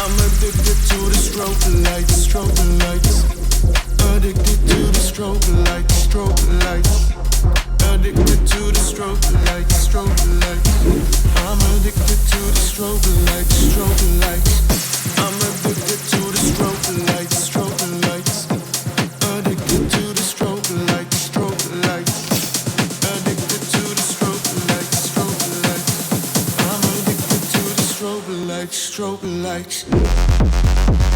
I'm addicted to the strobe lights, strobe lights. Addicted to the strobe lights, strobe lights. Addicted to the strobe lights, strobe lights. I'm addicted to the strobe lights, strobe lights. I'm addicted to the strobe lights, strobe lights. Addicted to the strobe lights, strobe lights. Addicted to the strobe lights, strobe lights. I'm addicted to the strobe lights, strobe lights.